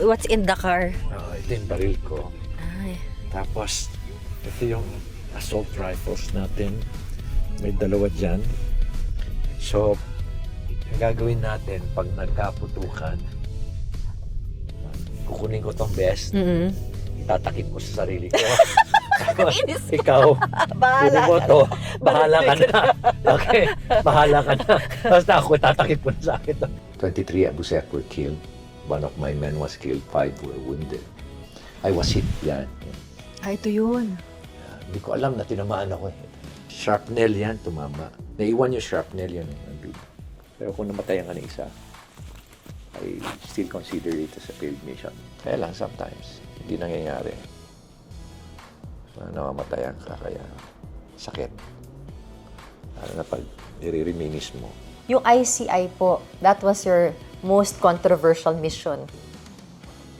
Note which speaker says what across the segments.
Speaker 1: what's in the car?
Speaker 2: Ito yung baril ko.
Speaker 1: Ay.
Speaker 2: Tapos, ito yung assault rifles natin. May dalawa dyan. So, ang gagawin natin pag nagkaputukan, kukunin ko tong vest, tatakip ko sa sarili ko. Tapos, ikaw,
Speaker 1: Bahala.
Speaker 2: kunin mo to, bahala ka na. Okay, bahala ka na. Basta ako, tatakip ko na sa akin to. 23 Abu Sayyaf were killed. One of my men was killed, 5 were wounded. I was hit, yan.
Speaker 1: Ito yun.
Speaker 2: Hindi ko alam na tinamaan ako eh. Shrapnel yan, tumama. Naiwan yung shrapnel yan. Pero kung namatayan ka ng isa, I still consider it as a failed mission. Kaya lang, sometimes, hindi nangyayari. Namamatayan ka, kaya sakit. Lalo na pag nire-reminis mo.
Speaker 1: Yung ICI po, that was your most controversial mission.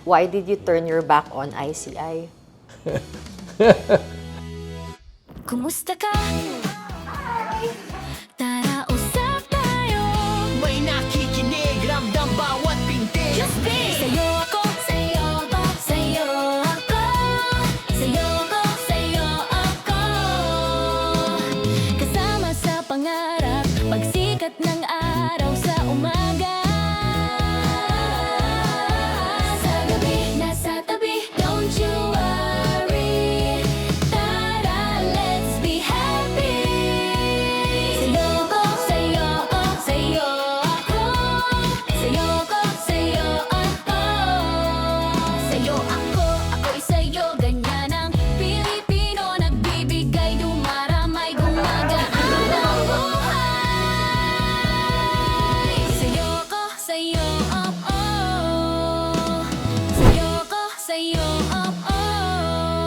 Speaker 1: Why did you turn your back on ICI?
Speaker 3: Kumusta ka? Tara, usap tayo.
Speaker 4: May nakikinig, ramdam bawat pintig.
Speaker 3: Just be! Sa'yo ako, sa'yo ako, sa'yo ako. Sa'yo ako, sa'yo ako. Kasama sa pangarap, pagsikat ng araw sa umaga. Sa gabi, nasa tabi, don't you worry. Tara, let's be happy. Sa'yo ako, sa'yo ako, sa'yo ako. Sa'yo ako, sa'yo ako. Sa'yo ako, ako'y sa'yo. Ganyan ang Pilipino, nagbibigay, dumaramay, gumagaan ang buhay. Sa'yo ako, sa'yo ako. Sa'yo ako, sa'yo ako.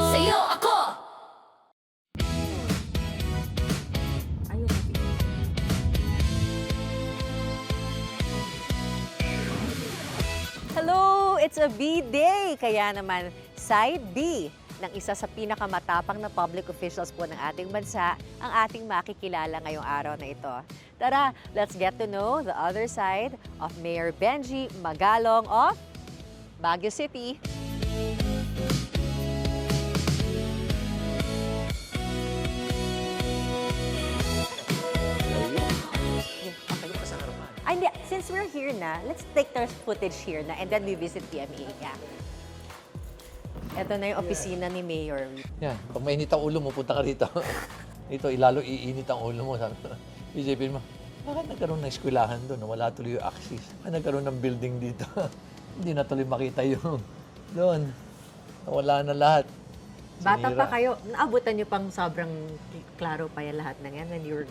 Speaker 3: Sa'yo ako.
Speaker 1: Hello! It's a B-Day! Kaya naman, Side B ng isa sa pinakamatapang na public officials po ng ating bansa ang ating makikilala ngayong araw na ito. Tara, let's get to know the other side of Mayor Benji Magalong of Baguio City. Ay, hindi. Since we're here na, let's take the footage here na and then we visit PMA. Yeah. Ito na yung opisina ni Mayor.
Speaker 2: Yan, pag mainit ang ulo mo, punta ka rito. Dito, ilalo iinit ang ulo mo. Sabi mo, isipin mo, bakit nagkaroon ng eskwelahan doon? Wala tuloy yung axis. Bakit nagkaroon ng building dito? Hindi na tuloy makita yung doon. Wala na lahat.
Speaker 1: Bata
Speaker 2: Sinira.
Speaker 1: pa kayo, naabutan niyo pang sobrang klaro pa yan lahat ng yan when you were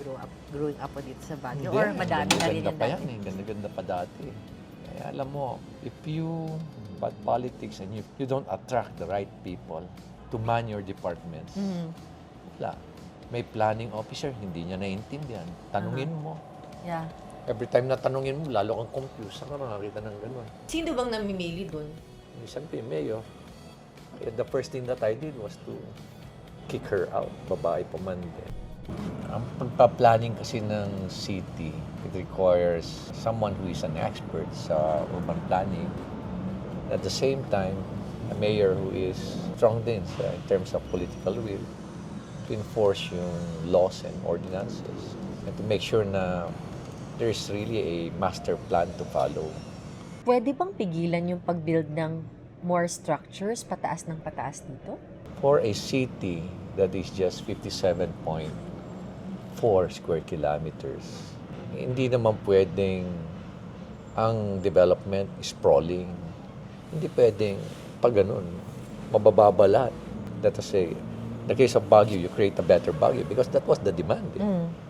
Speaker 1: growing up po dito sa Baguio? Or madami na rin
Speaker 2: Ganda
Speaker 1: yan
Speaker 2: pa
Speaker 1: dati?
Speaker 2: yan eh. Ganda-ganda pa dati. Kaya alam mo, if you bad politics and you don't attract the right people to man your departments, wala. May planning officer, hindi niya naiintindihan. Tanungin mo.
Speaker 1: Yeah.
Speaker 2: Every time na tanungin mo, lalo kang confused. Saan ka nakakita ng ganun?
Speaker 1: Sino bang namimili dun?
Speaker 2: Siyempre, mayor. Kaya the first thing that I did was to kick her out. Babae pa man din. Ang pagpa-planning kasi ng city, it requires someone who is an expert sa urban planning. At the same time, a mayor who is strong din in terms of political will to enforce yung laws and ordinances and to make sure na there's really a master plan to follow.
Speaker 1: Pwede bang pigilan yung pag-build ng more structures pataas ng pataas dito?
Speaker 2: For a city that is just 57.4 square kilometers, hindi naman pwedeng ang development is sprawling. Hindi pwedeng pag ganun, mabababa lahat. Let us say, in the case of Baguio, you create a better Baguio because that was the demand.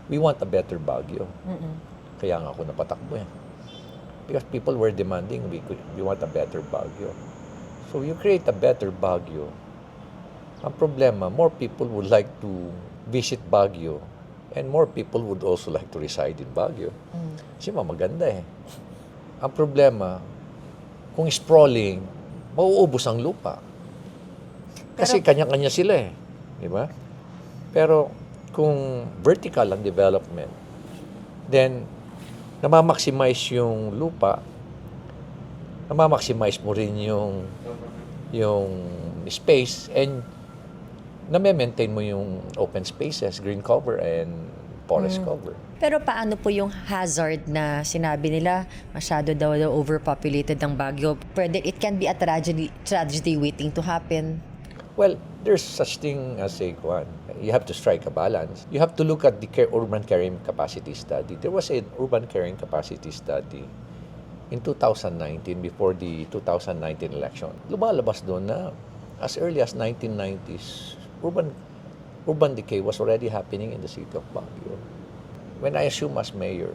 Speaker 2: We want a better Baguio. Kaya nga ako napatakbo yan. Because people were demanding, we want a better Baguio. So you create a better Baguio. Ang problema, more people would like to visit Baguio and more people would also like to reside in Baguio. Kasi maganda eh. Ang problema, kung sprawling, mauubos ang lupa. Kasi kanya-kanya sila eh. Di ba? Pero kung vertical ang development, then namamaximize yung lupa na-maximize mo rin yung space and na-maintain mo yung open spaces, green cover and forest cover.
Speaker 5: Pero paano po yung hazard na sinabi nila masyado daw overpopulated ng Baguio? Pwede, it can be a tragedy waiting to happen.
Speaker 2: Well, there's such thing as a you have to strike a balance. You have to look at the urban carrying capacity study. There was an urban carrying capacity study in 2019 before the 2019 election. Lumalabas doon na as early as 1990s, urban decay was already happening in the city of Baguio. When I assumed as mayor,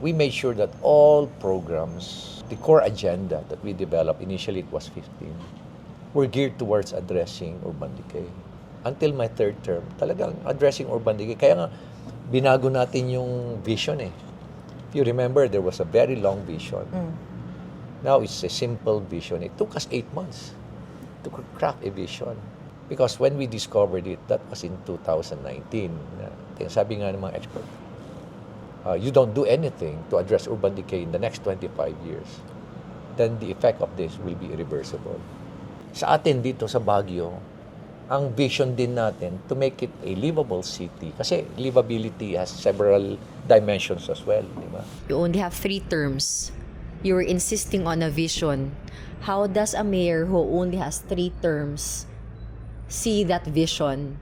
Speaker 2: we made sure that all programs, the core agenda that we developed, initially it was 15, were geared towards addressing urban decay. Until my third term, talagang addressing urban decay. Kaya nga, binago natin yung vision eh. If you remember, there was a very long vision. Now, it's a simple vision. It took us 8 months to craft a vision. Because when we discovered it, that was in 2019. Sabi nga ng mga expert, you don't do anything to address urban decay in the next 25 years, then the effect of this will be irreversible. Sa atin dito sa Baguio, ang vision din natin to make it a livable city. Kasi livability has several dimensions as well, di ba?
Speaker 5: You only have 3 terms. You're insisting on a vision. How does a mayor who only has 3 terms see that vision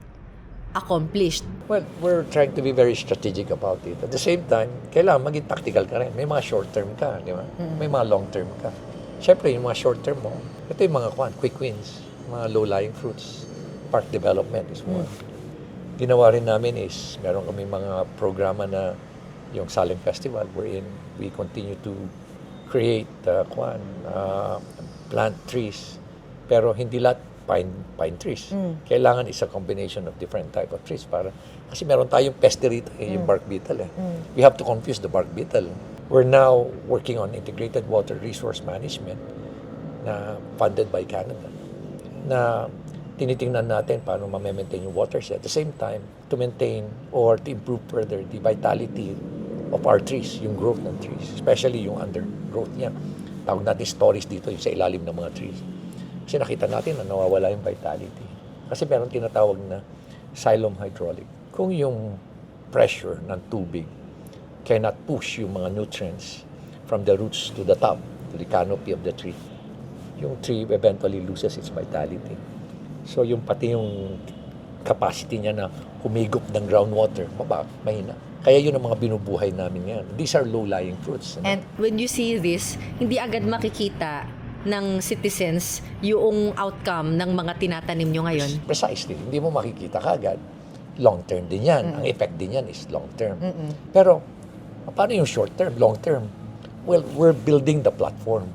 Speaker 5: accomplished?
Speaker 2: Well, we're trying to be very strategic about it. At the same time, kailangan maging tactical ka rin. May mga short-term ka, di ba? May mga long-term ka. Siyempre, yung mga short-term mo, ito yung mga quick wins, mga low-lying fruits. Park development is one. Ginawa rin namin is, meron kami mga programa na yung Salem Festival wherein we continue to create plant trees. Pero hindi lahat pine trees. Kailangan is a combination of different type of trees para kasi meron tayong peste rito, yung bark beetle. We have to confuse the bark beetle. We're now working on integrated water resource management na funded by Canada. Na tinitingnan natin paano ma-maintain yung watershed. At the same time, to maintain or to improve further the vitality of our trees, yung growth ng trees, especially yung undergrowth niya. Tawag natin stories dito, yung sa ilalim ng mga trees. Kasi nakita natin na nawawala yung vitality. Kasi meron tinatawag na xylem hydraulic. Kung yung pressure ng tubig cannot push yung mga nutrients from the roots to the top, to the canopy of the tree, yung tree eventually loses its vitality. So yung pati yung capacity niya na humigop ng groundwater, mahina. Kaya yun ang mga binubuhay namin ngayon. These are low-lying fruits.
Speaker 5: And when you see this, hindi agad makikita ng citizens yung outcome ng mga tinatanim nyo ngayon.
Speaker 2: Precisely. Hindi mo makikita kagad. Long-term din yan. Ang effect din yan is long-term. Pero, paano yung short-term, long-term? Well, we're building the platform.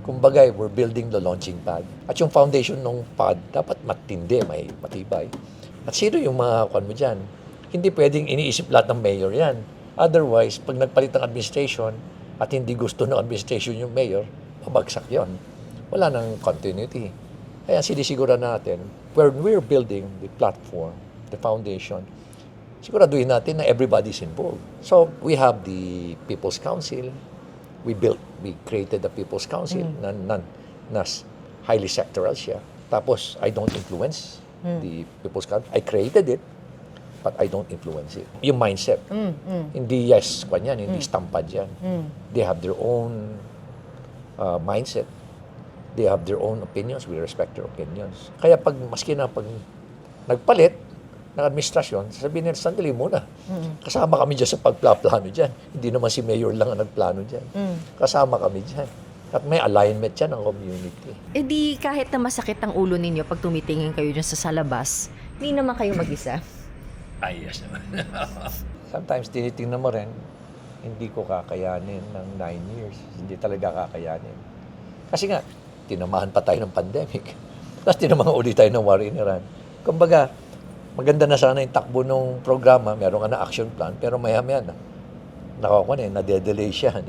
Speaker 2: Kumbaga, we're building the launching pad. At yung foundation ng pad, dapat matindi, may matibay. At sino yung mga kwan mo dyan? Hindi pwedeng iniisip lahat ng mayor yan. Otherwise, pag nagpalit ng administration at hindi gusto ng administration yung mayor, mabagsak yon. Wala nang continuity. Kaya sinisigura natin, when we're building the platform, the foundation, siguraduhin natin na everybody's involved. So, we have the People's Council. We created the People's Council na highly sectoral siya. Tapos, I don't influence the People's Council. I created it, but I don't influence it. Yung mindset. Hindi yes, kanyan, hindi stampad yan. They have their own mindset. They have their own opinions. We respect their opinions. Kaya maski na pag nagpalit ng administrasyon, sabihin nila, sandali muna. Kasama kami dyan sa pagplano dyan. Hindi naman si Mayor lang ang nagplano dyan. Kasama kami dyan. At may alignment dyan ng community.
Speaker 5: E di kahit na masakit ang ulo ninyo pag tumitingin kayo dyan sa salabas, hindi naman kayo mag-isa.
Speaker 2: Ay, yes naman. Sometimes tinitingnan mo rin, hindi ko kakayanin ng 9 years. Hindi talaga kakayanin. Kasi nga, tinamahan pa tayo ng pandemic. Tapos tinamahan ulit tayo ng war in Iran. Kumbaga, maganda na sana yung takbo ng programa, meron ka na action plan, pero maya-maya na. Nade-delay siya.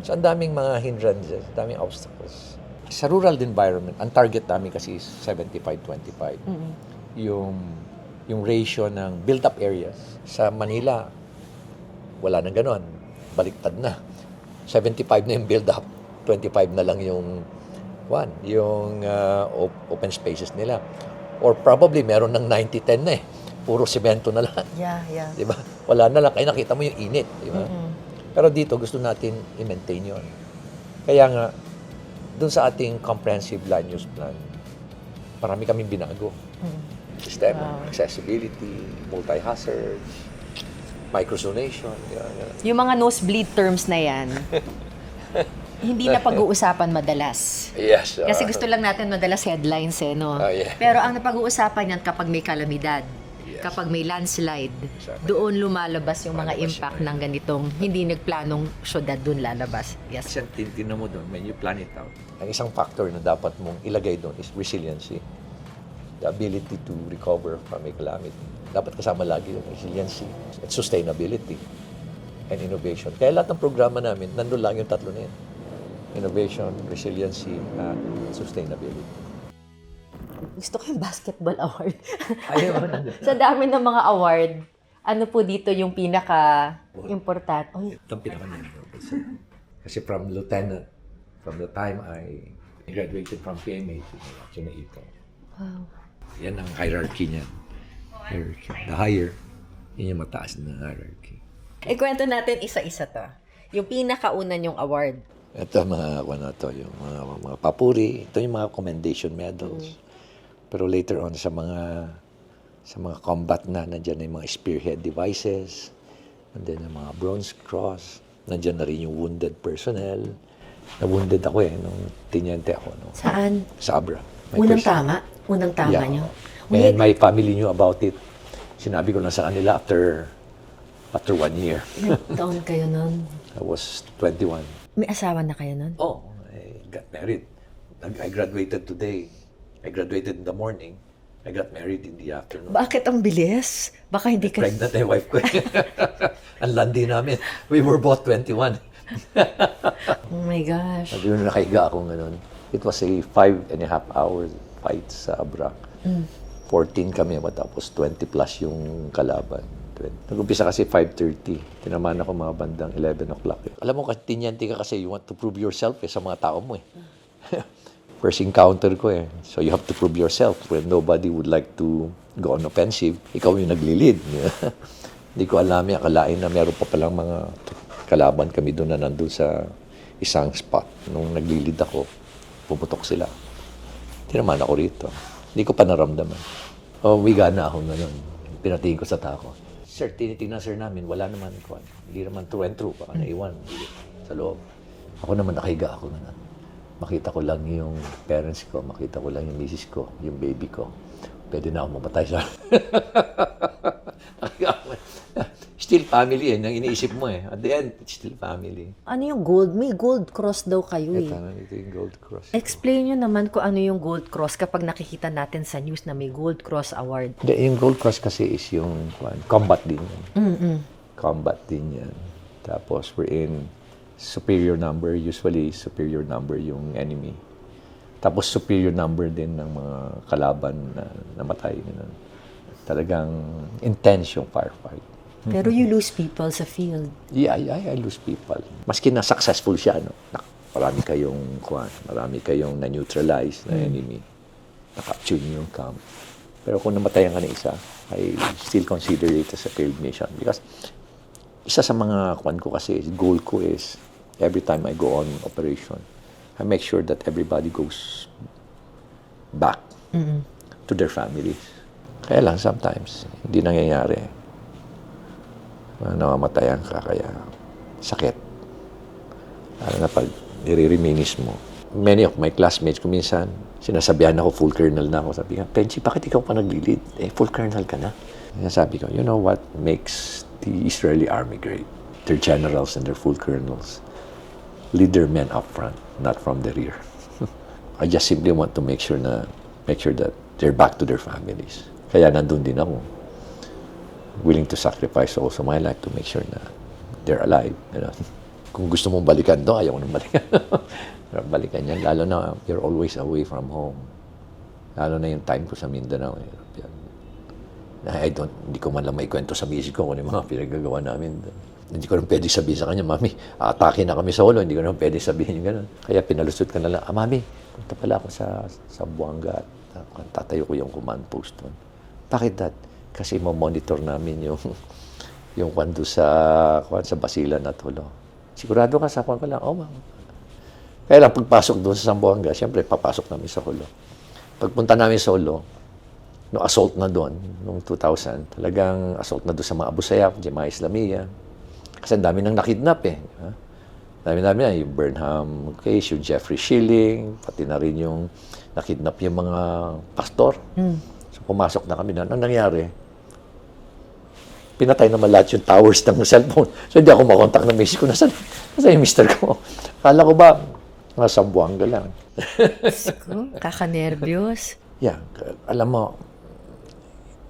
Speaker 2: So, ang daming mga hindrances, daming obstacles. Sa rural environment, ang target namin kasi is 75-25. Yung ratio ng built-up areas. Sa Manila, wala nang ganon. Baliktad na. 75 na yung build-up. 25 na lang yung open spaces nila. Or probably meron ng 90-10 na eh. Puro semento na lang.
Speaker 5: Yeah.
Speaker 2: Di ba? Wala na lang. Kaya nakita mo yung init. Di ba? Pero dito, gusto natin i-maintain yun. Kaya nga, dun sa ating comprehensive land use plan, marami kaming binago. Sistema, accessibility, multi-hazards, microzonation. Yan.
Speaker 5: Yung mga nosebleed terms na yan, hindi na pag-uusapan madalas.
Speaker 2: Yes.
Speaker 5: Kasi gusto lang natin madalas headlines no?
Speaker 2: Yeah.
Speaker 5: Pero ang napag-uusapan yan kapag may kalamidad,
Speaker 2: Yes.
Speaker 5: kapag may landslide,
Speaker 2: Exactly.
Speaker 5: doon lumalabas yung mga
Speaker 2: Lumalabas
Speaker 5: impact
Speaker 2: yun.
Speaker 5: ng ganitong hindi nagplanong syudad doon lalabas. Yes.
Speaker 2: Kasi tinan mo doon, when you plan it out, ang isang factor na dapat mong ilagay doon is resiliency. The ability to recover from a calamity. Dapat kasama lagi yung resiliency and sustainability and innovation. Kaya lahat ng programa namin, nandun lang yung tatlo na yun. Innovation, resiliency, and sustainability.
Speaker 5: Gusto ko yung basketball award.
Speaker 2: Ayun.
Speaker 5: Sa dami ng mga award, ano po dito yung pinaka-important? Oy,
Speaker 2: Ito ang pinaka-memorable. Kasi from lieutenant, from the time I graduated from PMA to ito.
Speaker 5: wow.
Speaker 2: Yan ang hierarchy niyan. Hierarchy. The higher, yun yung mataas na hierarchy.
Speaker 5: Kwento natin isa-isa to. Yung pinakaunan yung award.
Speaker 2: Ito yung mga papuri, ito yung mga commendation medals. Pero later on sa mga combat na nandiyan na yung mga spearhead devices, nandiyan yung mga bronze cross, nandiyan na rin yung wounded personnel. Na-wounded ako nung tinyente ako
Speaker 5: Saan?
Speaker 2: sa Abra.
Speaker 5: Unang tama? Unang tama
Speaker 2: Yeah.
Speaker 5: nyo?
Speaker 2: And my family knew about it. Sinabi ko lang sa kanila after 1 year.
Speaker 5: Ilang taon kayo nun?
Speaker 2: I was 21.
Speaker 5: May asawa na kayo nun?
Speaker 2: Oh, I got married. I graduated today. I graduated in the morning. I got married in the afternoon.
Speaker 5: Bakit ang bilis? Baka hindi ka...
Speaker 2: Pregnant na yung wife ko. Ang landi namin. We were both 21.
Speaker 5: Oh my gosh.
Speaker 2: Sabi yun, nakahiga ako ngayon. It was a 5.5-hour fight sa Abra. 14 kami, matapos 20 plus yung kalaban. Nag-umpisa kasi 5:30. Tinamaan ako mga bandang 11 o'clock. Alam mo, tinyente ka kasi you want to prove yourself sa mga tao mo First encounter ko So you have to prove yourself. When nobody would like to go on offensive, ikaw yung nagli-lead. Hindi ko alam akalain na meron pa palang mga kalaban kami doon na nandun sa isang spot. Nung nagli-lead ako, pumutok sila. Tinamaan ako rito. Hindi ko pa naramdaman. Wiga na ako ngayon. Pinatingin ko sa tako. Sir, tinitingnan sir namin, wala naman. Hindi naman through and through. Baka naiwan sa loob. Ako naman nakahiga ako ngayon. Makita ko lang yung parents ko, makita ko lang yung misis ko, yung baby ko. Pwede na ako mamatay sa... Still family ang iniisip mo At the end, it's still family.
Speaker 5: Ano yung gold? May gold cross daw kayo
Speaker 2: Ito yung Gold Cross.
Speaker 5: Explain nyo naman kung ano yung gold cross kapag nakikita natin sa news na may gold cross award.
Speaker 2: Yung Gold Cross kasi is yung combat din yan. Combat din yan. Tapos we're in superior number, usually superior number yung enemy. Tapos superior number din ng mga kalaban na namatay. Talagang intense yung firefight.
Speaker 5: Pero you lose people sa field.
Speaker 2: Yeah, I lose people. Maski na successful siya, marami kayong na-neutralize na enemy. Na-capture niyo yung camp. Pero kung namatayan ka na isa, I still consider it as a failed mission. Because isa sa mga goal ko is, every time I go on operation, I make sure that everybody goes back to their families. Kaya lang, sometimes, hindi nangyayari. Namamatayan ka, kaya sakit. Lalo na pag nire-reminis mo. Many of my classmates, kung minsan, sinasabihan ako, full colonel na ako. Sabi nga, Penchi, bakit ikaw pa nag-lead? Full colonel ka na. Sabi ko, you know what makes the Israeli army great? Their generals and their full colonels lead their men up front, not from the rear. I just simply want to make sure that they're back to their families. Kaya nandun din ako. Willing to sacrifice also my life to make sure na they're alive. Kung gusto mong balikan doon, ayaw ko nang balikan. Balikan yan. Lalo na, you're always away from home. Lalo na yung time ko sa Mindanao. Hindi ko man lang maikwento sa misis ko kung yung mga pinagagawa namin. Hindi ko naman pwede sabihin sa kanya, Mami, atake na kami sa ulo. Hindi ko naman pwede sabihin yung gano'n. Kaya pinalusot ka na lang, Mami, punta pala ako sa Buanga at tatayo ko yung command post doon. Bakit, Dad? Kasi monitor namin yung kwan doon sa Basilan at Hulo. Sigurado ka sa kwan ko lang? Oh, Ma'am. Kaya lang, pagpasok doon sa Zamboanga, siyempre, papasok namin sa Hulo. Pagpunta namin sa Hulo, no assault na doon, noong 2000, talagang assault na doon sa mga Abu Sayyaf, Jemaah Islamiyah. Kasi ang dami nang nakidnap eh. Ha? Dami-dami na, yung Burnham case, yung Jeffrey Schilling, pati na rin yung nakidnap yung mga pastor. So pumasok na kami na. Anong nangyari? Pinatay naman lahat yung towers ng cellphone. So hindi ako makontak na misis ko. Nasaan yung mister ko? Kala ko ba, nasa Buanga lang.
Speaker 5: Kakanervyos.
Speaker 2: Yeah, alam mo,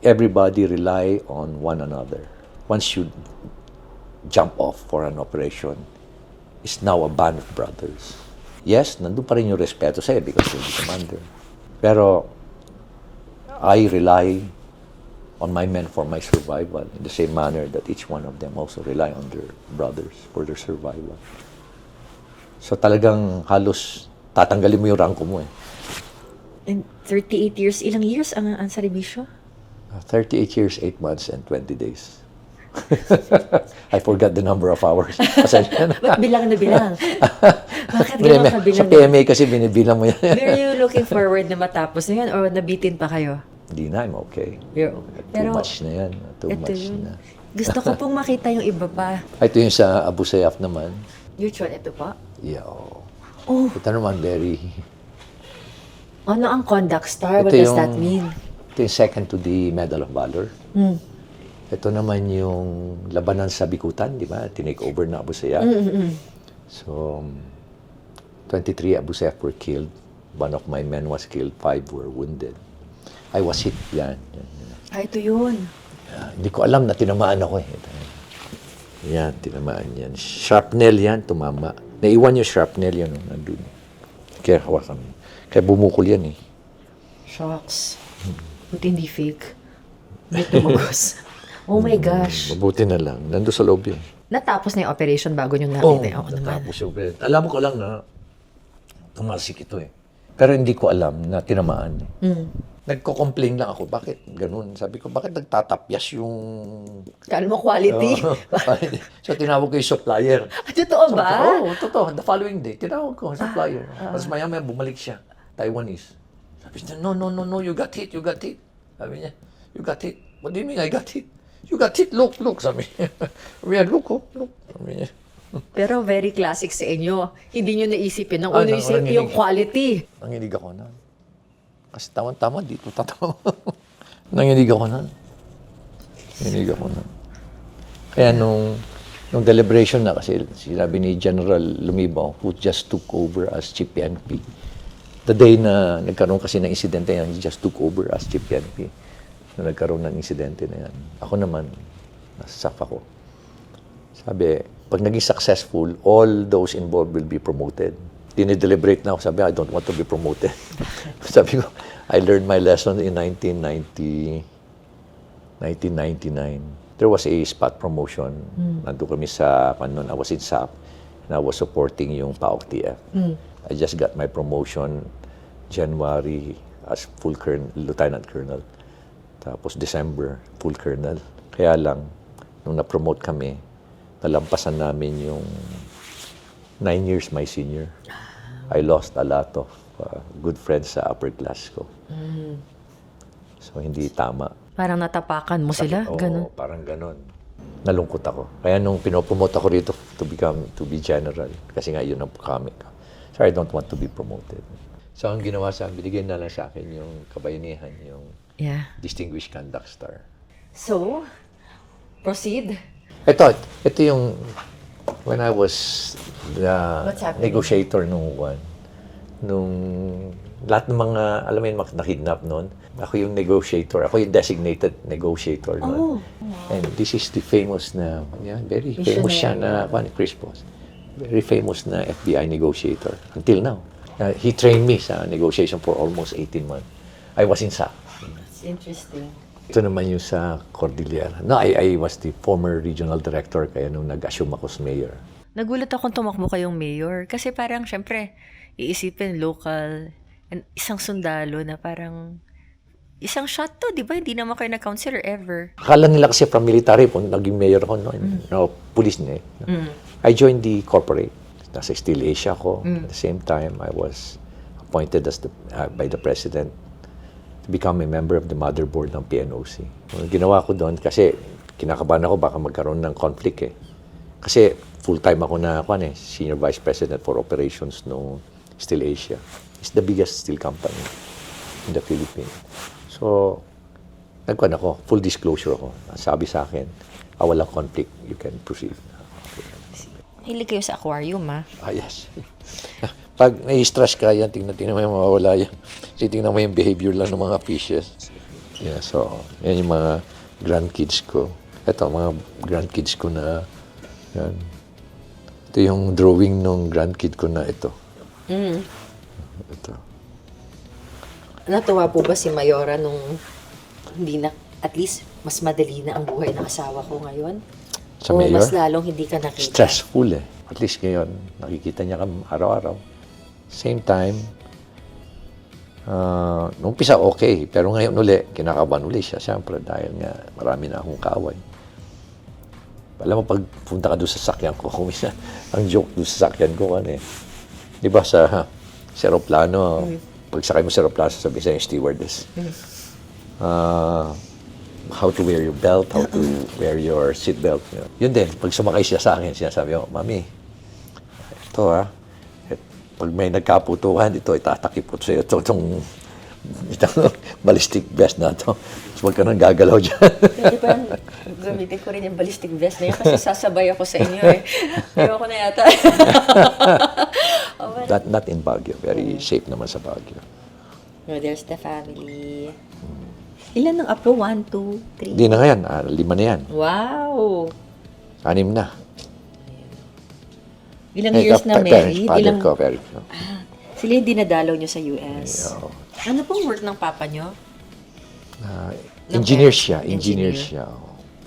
Speaker 2: everybody rely on one another. Once you jump off for an operation, it's now a band of brothers. Yes, nandun pa rin yung respeto sa'yo because you're the commander. Pero, I rely on my men for my survival in the same manner that each one of them also rely on their brothers for their survival. So talagang halos tatanggalin mo yung rangko mo eh.
Speaker 5: And 38 years, ilang years ang serbisyo?
Speaker 2: 38 years, 8 months, and 20 days. I forgot the number of hours. Pasensya na.
Speaker 5: Ba't bilang na bilang? Bakit gano'n ka bilang?
Speaker 2: Sa PMA kasi binibilang mo yan.
Speaker 5: Were you looking forward na matapos na yun or nabitin pa kayo?
Speaker 2: Hindi na, I'm okay.
Speaker 5: Too
Speaker 2: Too much na yan. Too
Speaker 5: ito
Speaker 2: much
Speaker 5: yun.
Speaker 2: na.
Speaker 5: Gusto ko pong makita yung iba pa.
Speaker 2: Ito yung sa Abu Sayyaf naman.
Speaker 5: Which one? Ito pa?
Speaker 2: Yeah. Oh.
Speaker 5: Oh,
Speaker 2: Ito naman very...
Speaker 5: ano ang conduct star? What
Speaker 2: Ito
Speaker 5: does
Speaker 2: yung-
Speaker 5: that mean?
Speaker 2: Ito yung second to the Medal of Valor. Ito naman yung labanan sa Bikutan, di ba? Tinake over na Abu Sayyaf. So, 23 Abu Sayyaf were killed. One of my men was killed. 5 were wounded. I was hit. Yan.
Speaker 5: Ito yun.
Speaker 2: Hindi ko alam na tinamaan ako eh. Yan, tinamaan yan. Shrapnel yan, tumama. Naiwan yung shrapnel yan, nandun. Kaya hawakan mo. Kaya bumukol yan eh.
Speaker 5: Shocks. Buti hindi fake. Hindi tumagos. Oh my gosh.
Speaker 2: Mabuti na lang. Nandun sa loob yun.
Speaker 5: Natapos na yung operation bago nyo nakita. Oo naman.
Speaker 2: natapos yung operation. Alam ko lang na tumasik ito eh. Pero hindi ko alam na tinamaan eh. Nagko-complain lang ako, bakit ganun? Sabi ko, bakit nagtatapyas yung...
Speaker 5: Kala mo quality.
Speaker 2: So, tinawag ko yung supplier.
Speaker 5: Totoo ba?
Speaker 2: Oo, totoo. The following day, tinawag ko yung supplier. Tapos maya-maya, bumalik siya. Taiwanese. Sabi niya, no, you got hit. Sabi niya, you got hit. What do you mean I got hit? You got hit, look. Sabi niya. Sabi niya, look. Sabi niya.
Speaker 5: Pero very classic sa inyo. Hindi nyo naisipin. Ang una isip yung quality.
Speaker 2: Nanginig ako na. Kasi tama, dito tatawa. Nanginig ako na. Kaya nung deliberation na, kasi sinabi ni General Lumibaw, who just took over as Chief PNP, the day na nagkaroon kasi ng insidente yan, he just took over as Chief PNP. Na nagkaroon ng insidente na yan. Ako naman, nasa SAF ako. Sabi, pag naging successful, all those involved will be promoted. Dinideliberate na ako. Sabi, I don't want to be promoted. Sabi ko, I learned my lesson in 1999. There was a spot promotion. Nandun kami sa, I was in SAP, and I was supporting yung PAOK TF. I just got my promotion January as full colonel, lieutenant colonel. Tapos December, full colonel. Kaya lang, nung na-promote kami, nalampasan namin yung 9 years my senior. I lost a lot of good friends sa upper class ko. So, hindi tama.
Speaker 5: Parang natapakan mo sila.
Speaker 2: Oo,
Speaker 5: Ganun.
Speaker 2: parang ganon. Nalungkot ako. Kaya nung pinopromote ako rito to be general, kasi nga yun ang kami ko. So, I don't want to be promoted. So, ang ginawa sa akin, binigyan na lang sa akin yung kabayanihan, yung
Speaker 5: Yeah.
Speaker 2: Distinguished Conduct Star.
Speaker 5: So, proceed.
Speaker 2: Ito yung when I was the
Speaker 5: What's happening?
Speaker 2: negotiator nung lahat ng mga, alam mo yun, nakidnap noon. Ako yung negotiator. Ako yung designated negotiator noon. And this is the famous na, very famous siya na, Chris Boss. Very famous na FBI negotiator. Until now. He trained me sa negotiation for almost 18 months. I was in SAP.
Speaker 5: That's interesting.
Speaker 2: Ito naman yung sa Cordillera. No, I was the former regional director kaya nung nag-assume ako as mayor.
Speaker 5: Nagulat akong tumakbo kayong mayor kasi parang syempre iisipin local and isang sundalo na parang isang shot to, di ba? Hindi naman kayo na-consider ever.
Speaker 2: Akala nila kasi from military po, naging mayor ako noon. No, police na eh. I joined the corporate. Nasa Steel Asia ako. At the same time, I was appointed as by the president to become a member of the motherboard ng PNOC. Ginawa ko doon kasi kinakabahan ako baka magkaroon ng conflict eh. Kasi full-time ako na Senior Vice President for Operations ng Steel Asia. It's the biggest steel company in the Philippines. So, nagkuhan ako, full disclosure ako. Sabi sa akin, walang conflict, you can proceed.
Speaker 5: Hilig kayo sa aquarium, ah.
Speaker 2: Yes. Pag nai-stress ka, yan, tingnan mo yung mawawala yan. Tingnan mo yung behavior lang ng mga fishes. Yeah, so, yan yung mga grandkids ko. Ito, mga grandkids ko na, yan. Ito yung drawing ng grandkid ko na ito. Ito.
Speaker 5: Natuwa po ba si Mayora nung hindi na, at least, mas madali na ang buhay ng asawa ko ngayon?
Speaker 2: Sa
Speaker 5: O
Speaker 2: mayor?
Speaker 5: mas lalong hindi ka nakita?
Speaker 2: Stressful eh. At least ngayon, nakikita niya kami araw-araw. Same time, nung umpisa okay, pero ngayon uli, kinakabahan uli siya, siyempre, dahil nga marami na akong kaaway. Alam mo, pag punta ka doon sa sakyan ko, kumisa, ang joke doon sa sakyan ko, di ba sa aeroplano, pag sakay mo sa aeroplano, sabi sa yung stewardess, how to wear your belt, how to wear your seat belt. Yun din, pag sumakay siya sa akin, sinasabi ko, Mami, ito pag may nagkaputuhan, ito, itatakip ko sa'yo, itong ballistic vest na ito. So, huwag ka nang gagalaw dyan.
Speaker 5: Pwede ba gamitin ko rin yung ballistic vest na yun kasi sasabay ako sa inyo eh. Ayoko na yata.
Speaker 2: Not in Baguio. Very safe naman sa Baguio.
Speaker 5: No, there's the family. Ilan ng apo? 1, 2, 3?
Speaker 2: Hindi na nga yan. 5 na yan.
Speaker 5: Wow!
Speaker 2: 6 na.
Speaker 5: Ilang years na married?
Speaker 2: Father ko, very.
Speaker 5: Sila yung dinadalaw nyo sa US.
Speaker 2: Oo.
Speaker 5: Ano pong work ng papa nyo?
Speaker 2: Engineer siya.
Speaker 5: Engineer.
Speaker 2: Engineer siya.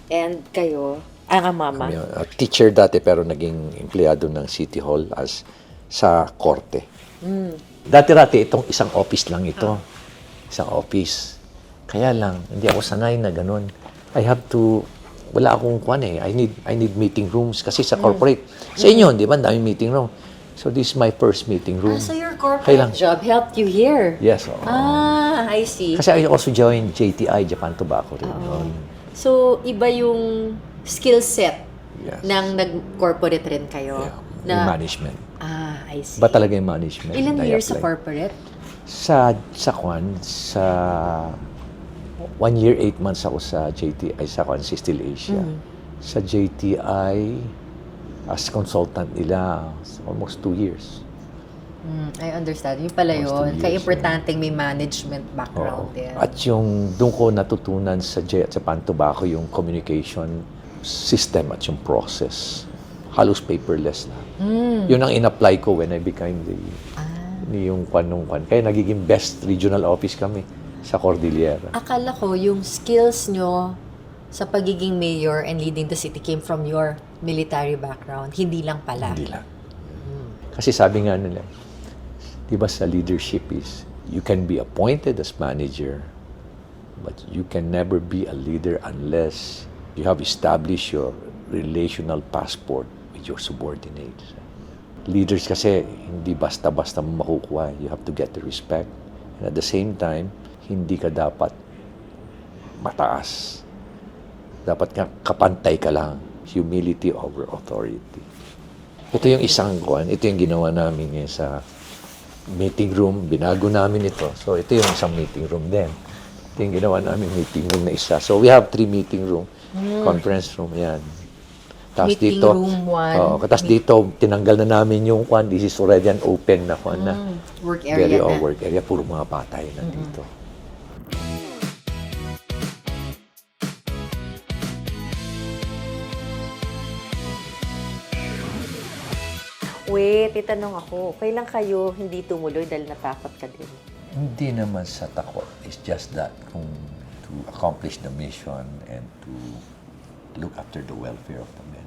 Speaker 5: And kayo? Ang mama?
Speaker 2: Teacher dati pero naging empleyado ng City Hall as sa korte. Dati-dati itong isang office lang ito. Isang office. Kaya lang, hindi ako sanay na ganun. Wala akong I need meeting rooms kasi sa corporate. Sa inyo, di ba? Daming meeting room. So this is my first meeting room.
Speaker 5: So your corporate
Speaker 2: Kailang-
Speaker 5: job helped you here?
Speaker 2: Yes. Oo.
Speaker 5: I see.
Speaker 2: Kasi I also joined JTI, Japan Tobacco rin. noon.
Speaker 5: So, iba yung skill set
Speaker 2: Yes.
Speaker 5: ng nag-corporate rin kayo?
Speaker 2: Yeah. Yung management.
Speaker 5: I see.
Speaker 2: Ba talaga yung management?
Speaker 5: Ilan
Speaker 2: na
Speaker 5: years sa
Speaker 2: i-apply?
Speaker 5: corporate?
Speaker 2: Sa 1 year, 8 months ako sa JTI, sa Steel Asia. Sa JTI, as consultant nila, almost 2 years.
Speaker 5: I understand. Yung pala
Speaker 2: Almost 2
Speaker 5: yun.
Speaker 2: years,
Speaker 5: Kaya importanteng may management background din.
Speaker 2: At yung doon ko natutunan sa Japan Tobacco yung communication system at yung process. Halos paperless na. Yun ang in-apply ko when I became yung kwan. Kaya nagiging best regional office kami sa Cordillera.
Speaker 5: Akala ko yung skills nyo sa pagiging mayor and leading the city came from your military background. Hindi lang pala.
Speaker 2: Hindi lang. Kasi sabi nga nila, di ba sa leadership is, you can be appointed as manager, but you can never be a leader unless you have established your relational passport with your subordinates. Leaders kasi, hindi basta-basta mo makukuha. You have to get the respect. And at the same time, hindi ka dapat mataas. Dapat nga kapantay ka lang. Humility over authority. Ito yung isang kwan. Ito yung ginawa namin ngayon sa meeting room. Binago namin ito. So, ito yung isang meeting room din. Ito yung ginawa namin meeting room na isa. So, we have 3 meeting room. Conference room, yan. Tapos
Speaker 5: Meeting
Speaker 2: dito,
Speaker 5: room 1.
Speaker 2: tapos dito, tinanggal na namin yung kwan. This is already an open na kwan na.
Speaker 5: Work area na.
Speaker 2: Work area. Puro mga patay na dito.
Speaker 1: Wait, itanong ako, kailan kayo hindi tumuloy dahil natakot ka din?
Speaker 2: Hindi naman sa takot. It's just that kung to accomplish the mission and to look after the welfare of the men.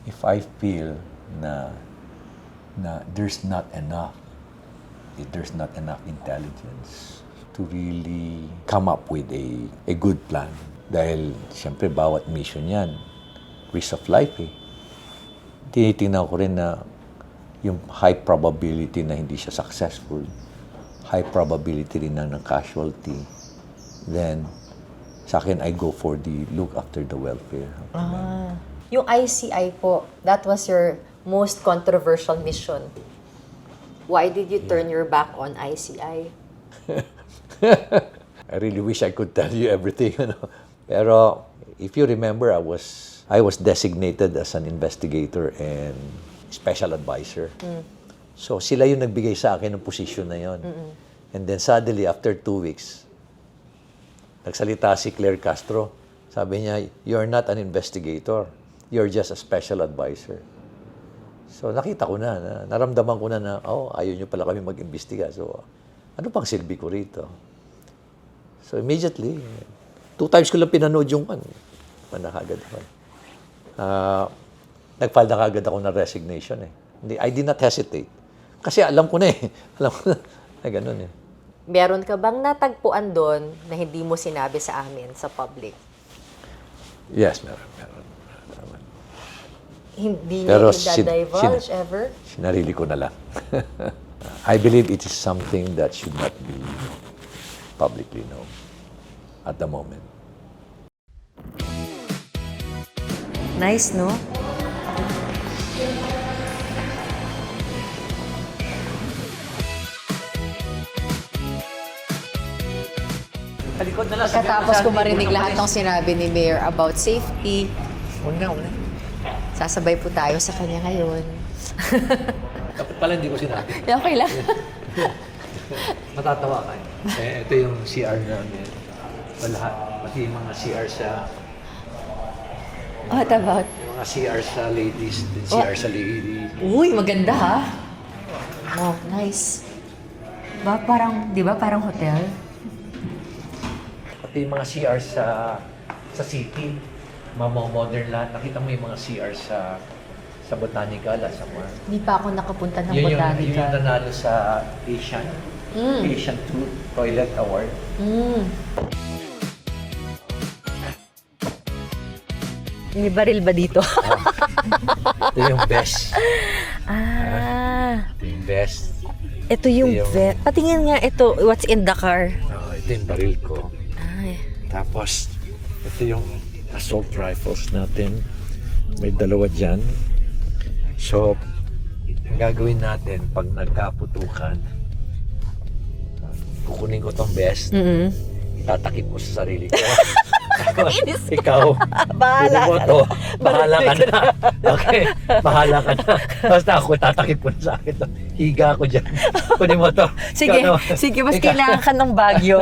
Speaker 2: If I feel na there's not enough intelligence to really come up with a good plan. Dahil siyempre bawat mission yan, risk of life eh. Tinitingnan ko rin na yung high probability na hindi siya successful, high probability rin ng casualty, then sa akin, I go for the look after the welfare.
Speaker 5: Yung ICI po, that was your most controversial mission. Why did you turn your back on ICI?
Speaker 2: I really wish I could tell you everything. Pero if you remember, I was designated as an investigator and special advisor. So sila yung nagbigay sa akin ng position na yon. And then suddenly, after 2 weeks, nagsalita si Claire Castro. Sabi niya, "You're not an investigator. You're just a special advisor." So nakita ko na naramdaman ko na ayaw niyo pala kami mag-imbestiga. So ano pang silbi ko rito? So immediately, 2 times ko lang pinanood yung manakagad ako. Nag-file na kagad ako ng resignation eh. I did not hesitate. Kasi alam ko na eh. Alam ko na ganun eh.
Speaker 5: Meron ka bang natagpuan doon na hindi mo sinabi sa amin, sa public?
Speaker 2: Yes, meron.
Speaker 5: Hindi
Speaker 2: Pero
Speaker 5: niyo divulge ever?
Speaker 2: Sinarili ko na lang. I believe it is something that should not be publicly known at the moment.
Speaker 5: Nice, no? Katapos ko marinig lahat ng sinabi ni Mayor about safety,
Speaker 2: Una.
Speaker 5: sasabay po tayo sa kanya ngayon.
Speaker 2: Dapat pala hindi ko sinabi.
Speaker 5: Okay lang.
Speaker 2: Matatawa ka eh. Ito yung CR namin. Lahat. Pati yung mga CR sa...
Speaker 5: What about?
Speaker 2: Yung mga CR sa ladies, din CR sa ladies.
Speaker 5: Uy, maganda ha? Oh, nice. Parang, di ba, parang hotel?
Speaker 2: Pati yung mga CR sa city. Modern lahat. Nakita mo yung mga CR sa Botanical at sa mga...
Speaker 5: Hindi pa ako nakapunta ng
Speaker 2: Yun
Speaker 5: botanical.
Speaker 2: yung nanalo sa Asian 2 Toilet Award.
Speaker 5: May baril ba dito?
Speaker 2: Ito yung best. Ito yung best.
Speaker 5: Ito yung
Speaker 2: Ito yung-
Speaker 5: vet. Patingin nga ito, what's in the car.
Speaker 2: Ito yung baril ko.
Speaker 5: Ay.
Speaker 2: Tapos, ito yung assault rifles natin. May 2 dyan. So, ang gagawin natin pag nagkaputukan, kukunin ko tong best, tatakip ko sa sarili ko. Ikaw,
Speaker 5: Bahala
Speaker 2: kunin mo
Speaker 5: ka
Speaker 2: to. Bahala ka na. Okay, bahala ka na. Basta ako, tatakip ko na sa akin to. Higa ako dyan. Kunin mo to.
Speaker 5: Sige,
Speaker 2: Ikaw
Speaker 5: sige, mas
Speaker 2: Ikaw.
Speaker 5: kailangan ka ng bagyo.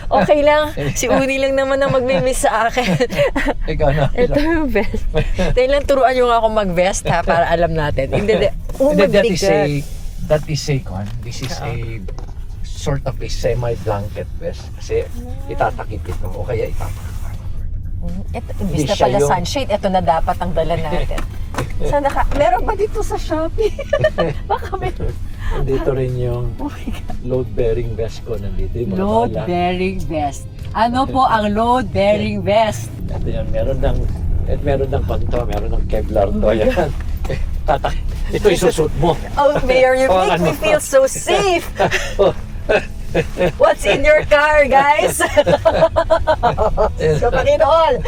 Speaker 5: Okay lang, si Uni lang naman ang magmi-miss sa akin.
Speaker 2: Ikaw na.
Speaker 5: Ito yung vest. Tayo lang turuan nyo nga ako mag-vest ha, para alam natin. Hindi,
Speaker 2: That is a this is a sort of a semi-blanket vest. Kasi itatakip ito o kaya itatakip.
Speaker 5: Ito, imbis
Speaker 2: Hindi
Speaker 5: na
Speaker 2: siya
Speaker 5: pala
Speaker 2: yung-
Speaker 5: sunshade, ito na dapat ang dala natin. Sana ka, meron ba dito sa Shopee? Baka may
Speaker 2: Dito rin yung load-bearing vest ko. Nandito yung mga bala.
Speaker 5: load-bearing vest. Ano po ang load-bearing vest?
Speaker 2: Ito yan, meron ng panto, meron ng Kevlar to. Yan. Ito isusut mo.
Speaker 5: Oh, Mayor, you make me feel so safe! What's in your car, guys? So, Panginoon!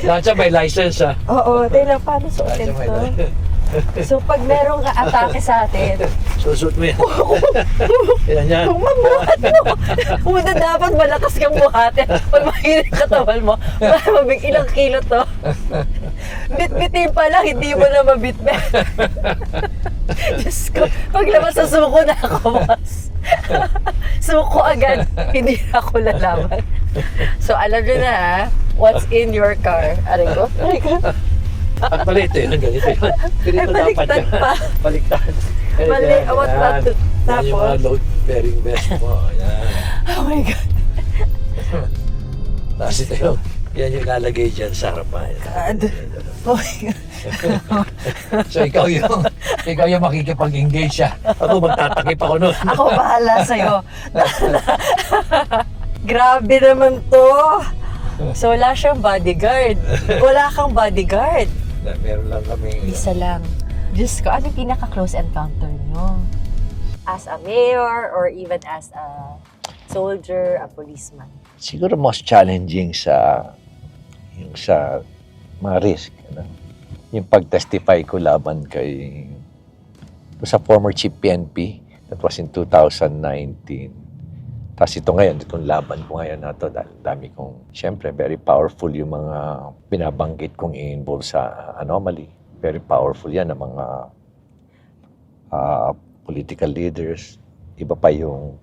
Speaker 2: Lahat siya may license ha.
Speaker 5: Oo, tayo lang, paano
Speaker 2: Lahat
Speaker 5: suotin
Speaker 2: siya may
Speaker 5: to?
Speaker 2: license.
Speaker 5: So, pag merong atake sa atin,
Speaker 2: Susut mo yan. Yan yan.
Speaker 5: kung mabuhat mo, kung dapat malakas kang buhatin, pag mahinig katawan mo, para mabig ilang kilo to. Bit-bitin pa lang, hindi mo na mabit-bit. Diyos ko, paglabas sa suko na ako, boss. Suko agad, hindi na ako lalaban. So, alam nyo na ha, what's in your car. Aray ko.
Speaker 2: At pala ito yun, ganito yun. Ganito dapat
Speaker 5: baliktad
Speaker 2: yan.
Speaker 5: pa.
Speaker 2: Baliktad.
Speaker 5: Mali,
Speaker 2: Yan,
Speaker 5: what
Speaker 2: yan.
Speaker 5: not to-
Speaker 2: Yan yung mga
Speaker 5: tapos?
Speaker 2: load-bearing vest mo. Yan.
Speaker 5: Oh my God.
Speaker 2: Kasi ito, yan yung lalagay dyan sa harapan.
Speaker 5: Oh my God.
Speaker 2: So ikaw yung makikipag-engage siya. Ako magtatakip ako nun.
Speaker 5: Ako bahala sa'yo. Grabe naman to. So wala siyang bodyguard. Wala kang bodyguard.
Speaker 2: Meron lang kami.
Speaker 5: Isa lang. Diyos ko, ano yung pinaka-close encounter nyo? As a mayor or even as a soldier, a policeman?
Speaker 2: Siguro most challenging yung sa mga risk. Ano? Yung pag-testify ko laban sa former chief PNP. That was in 2019. Tapos ito ngayon, itong laban ko ngayon na ito, dahil dami kong, syempre, very powerful yung mga binabanggit kong i-involve sa anomaly. Very powerful yan ng mga political leaders. Iba pa yung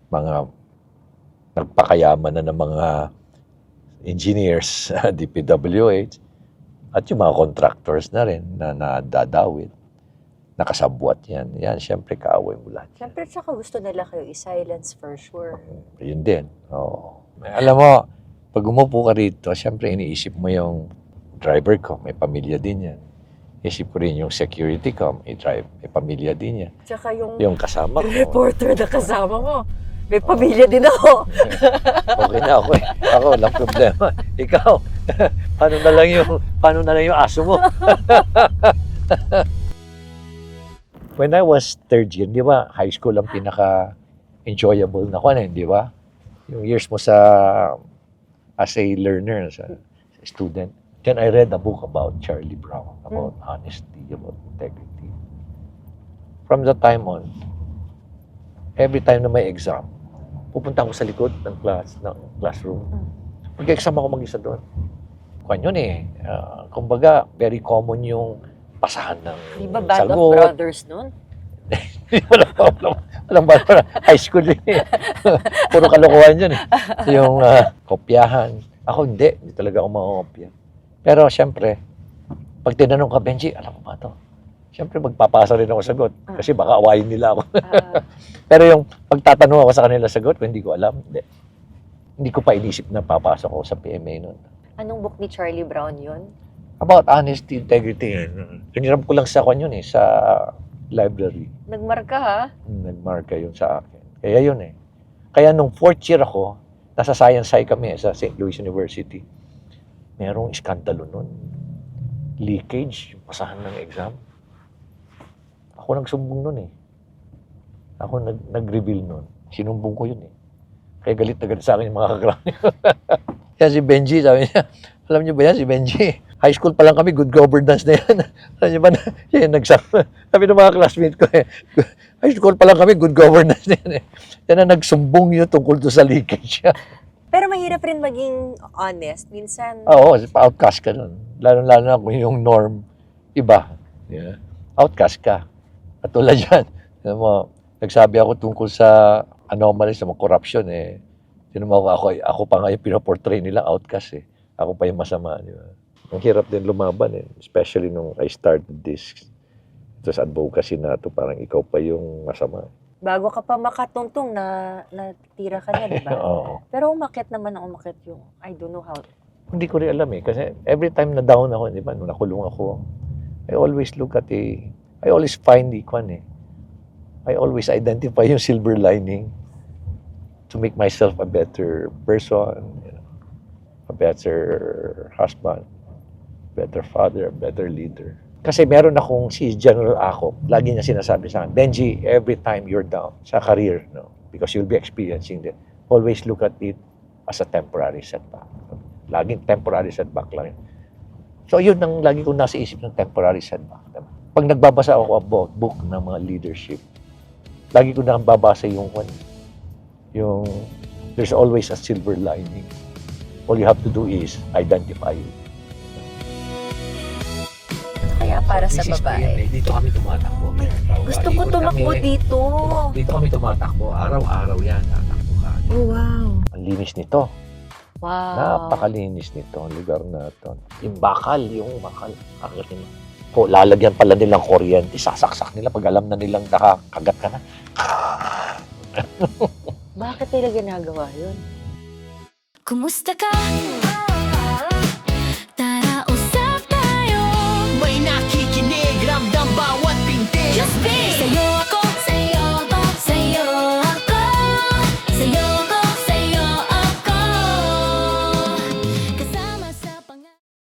Speaker 2: mga nagpakayaman na ng mga engineers, DPWH, at yung mga contractors na rin na nadadawit. Nakasabwat yan. Yan, syempre, kaaway mo lahat.
Speaker 5: Siyempre, tsaka gusto nila kayo i-silence for sure.
Speaker 2: Yun din. Oo. Alam mo, pag umupo ka rito, syempre iniisip mo yung driver ko, may pamilya din yan. Isip ko rin yung security ko, may pamilya din yan.
Speaker 5: Tsaka
Speaker 2: Yung kasama ko.
Speaker 5: reporter na kasama mo. May pamilya din ako.
Speaker 2: Okay na ako eh. Ako, walang problema. Ikaw, paano na lang yung aso mo? When I was third year, di ba, high school ang pinaka-enjoyable na di ba? Yung years mo as a learner, as a student. Then I read a book about Charlie Brown, about honesty, about integrity. From that time on, every time na may exam, pupunta ako sa likod ng classroom. Mag-exam ako mag-isa doon. Kung yun eh, kumbaga, very common yung pasahan ng
Speaker 5: Di ba band of
Speaker 2: sagot.
Speaker 5: brothers nun?
Speaker 2: Walang ba? High school yun eh. Puro kalokohan yun eh. Yung kopyahan. Ako hindi talaga ako makakopya. Pero syempre, pag tinanong ka, Benji, alam mo ba ito? Syempre magpapasa rin ako sagot. Kasi baka awayin nila ako. Pero yung pagtatanong ako sa kanila sagot, kung hindi ko alam, hindi ko pa inisip na papasok ako sa PMA noon.
Speaker 5: Anong book ni Charlie Brown yun?
Speaker 2: About honesty, integrity. Hiniram ko lang sa yun eh, sa library.
Speaker 5: Nagmarka ha?
Speaker 2: Nagmarka yun sa akin. Kaya yun eh. Kaya nung fourth year ako, nasa science sci kami sa St. Louis University. Merong iskandalo nun. Leakage, yung pasahan ng exam. Ako nagsumbong nun eh. Ako nag-reveal nun. Sinumbong ko yun eh. Kaya galit na galit sa akin yung mga kakrami. Kaya si Benji, sabi niya, alam niyo ba yan si Benji? High school pa lang kami, good governance na yan. Alam niyo ba na, yan nagsama. Sabi ng mga classmates ko eh, high school pa lang kami, good governance na yan eh. Yan na nagsumbong yun tungkol to sa leakage.
Speaker 5: Pero mahirap rin maging honest. Minsan,
Speaker 2: Oo, outcast ka nun. Lalo-lalo na kung yung norm, iba. Yeah. Outcast ka. At tulad yan, alam mo, nagsabi ako tungkol sa anomaly sa mga corruption eh. Tinumaw ako pa nga yung pinoportray nila outcast eh. Ako pa yung masama, di ba? Ang hirap din lumaban eh. Especially nung I started this advocacy na ito, parang ikaw pa yung masama.
Speaker 5: bago ka pa makatuntong na natira ka na, di ba?
Speaker 2: Oo.
Speaker 5: Pero umakyat naman ang umakyat yung, I don't know how.
Speaker 2: Hindi ko rin alam eh. Kasi every time na down ako, di ba, nung nakulong ako, I always find I always identify yung silver lining to make myself a better person, a better husband, better father, a better leader. Kasi meron akong si General Acop, lagi niya sinasabi sa akin, Benji, every time you're down sa career, because you'll be experiencing it, always look at it as a temporary setback. Laging temporary setback lang. So yun ang lagi kong nasa isip ng temporary setback. Pag nagbabasa ako about book ng mga leadership, lagi ko na babasa yung there's always a silver lining. All you have to do is identify it.
Speaker 5: Kaya para sa
Speaker 2: This is
Speaker 5: babae.
Speaker 2: PMA. Dito kami tumatakbo.
Speaker 5: Gusto ko tumakbo dito.
Speaker 2: Dito kami tumatakbo. Araw-araw yan. Tatakbo ka.
Speaker 5: Oh, wow.
Speaker 2: Ang linis nito.
Speaker 5: Wow.
Speaker 2: Napakalinis nito ang lugar na ito. Yung bakal. Akitin mo. Lalagyan pala nilang kuryente. Sasaksak nila pag alam na nilang nakakagat ka na.
Speaker 5: Bakit nila ginagawa yun?
Speaker 3: Kumusta ka?